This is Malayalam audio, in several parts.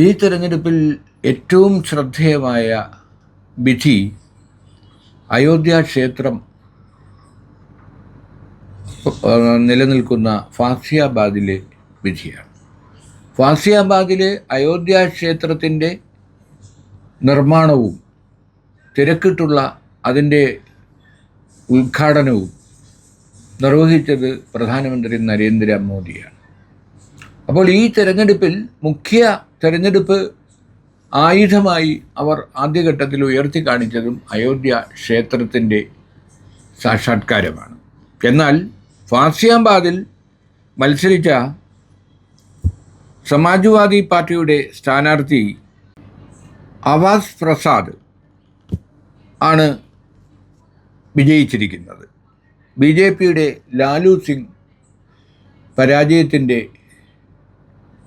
ഈ തിരഞ്ഞെടുപ്പിൽ ഏറ്റവും ശ്രദ്ധേയമായ വിധി അയോധ്യ ക്ഷേത്രം നിലനിൽക്കുന്ന ഫാസിയാബാദിലെ വിധിയാണ്. ഫാസിയാബാദിലെ അയോധ്യ ക്ഷേത്രത്തിൻ്റെ നിർമ്മാണവും തിരക്കിട്ടുള്ള അതിൻ്റെ ഉദ്ഘാടനവും നിർവഹിച്ചത് പ്രധാനമന്ത്രി നരേന്ദ്രമോദിയാണ്. അപ്പോൾ ഈ തെരഞ്ഞെടുപ്പിൽ മുഖ്യ തെരഞ്ഞെടുപ്പ് ആയുധമായി അവർ ആദ്യഘട്ടത്തിൽ ഉയർത്തി കാണിച്ചതും അയോധ്യ ക്ഷേത്രത്തിൻ്റെ സാക്ഷാത്കാരമാണ്. എന്നാൽ ഫാസിയാബാദിൽ മത്സരിച്ച സമാജ്വാദി പാർട്ടിയുടെ സ്ഥാനാർത്ഥി ആവാസ് പ്രസാദ് ആണ് വിജയിച്ചിരിക്കുന്നത്. BJPയുടെ ലാലു സിംഗ് പരാജയത്തിൻ്റെ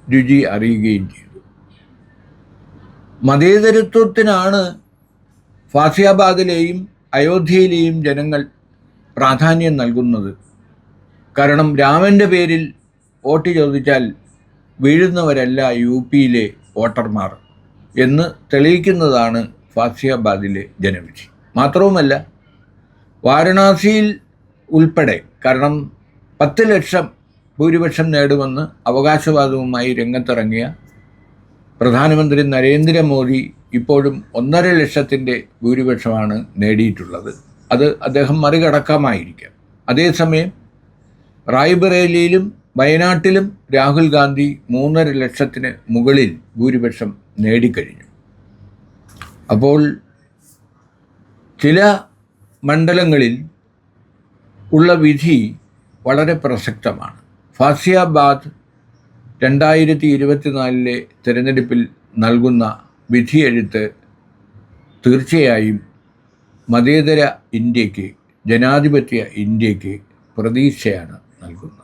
രുചി അറിയുകയും ചെയ്തു. മതേതരത്വത്തിനാണ് ഫാസിയാബാദിലെയും അയോധ്യയിലെയും ജനങ്ങൾ പ്രാധാന്യം നൽകുന്നത്. കാരണം രാമൻ്റെ പേരിൽ വോട്ട് ചോദിച്ചാൽ വീഴുന്നവരല്ല UPയിലെ വോട്ടർമാർ എന്ന് തെളിയിക്കുന്നതാണ് ഫാസിയാബാദിലെ ജനവിധി. മാത്രവുമല്ല, വാരണാസിയിൽ ഉൾപ്പെടെ, കാരണം 10 ലക്ഷം ഭൂരിപക്ഷം നേടുമെന്ന് അവകാശവാദവുമായി രംഗത്തിറങ്ങിയ പ്രധാനമന്ത്രി നരേന്ദ്രമോദി ഇപ്പോഴും 1.5 ലക്ഷത്തിൻ്റെ ഭൂരിപക്ഷമാണ് നേടിയിട്ടുള്ളത്. അത് അദ്ദേഹം മറികടക്കാമായിരിക്കാം. അതേസമയം റായ്ബറേലിയിലും വയനാട്ടിലും രാഹുൽ ഗാന്ധി 3.5 ലക്ഷത്തിന് മുകളിൽ ഭൂരിപക്ഷം നേടിക്കഴിഞ്ഞു. അപ്പോൾ ചില മണ്ഡലങ്ങളിൽ ഉള്ള വിധി വളരെ പ്രസക്തമാണ്. ഫാസിയാബാദ് 2024 തിരഞ്ഞെടുപ്പിൽ നൽകുന്ന വിധിയെഴുത്ത് തീർച്ചയായും മതേതര ഇന്ത്യക്ക്, ജനാധിപത്യ ഇന്ത്യക്ക് പ്രതീക്ഷയാണ് നൽകുന്നത്.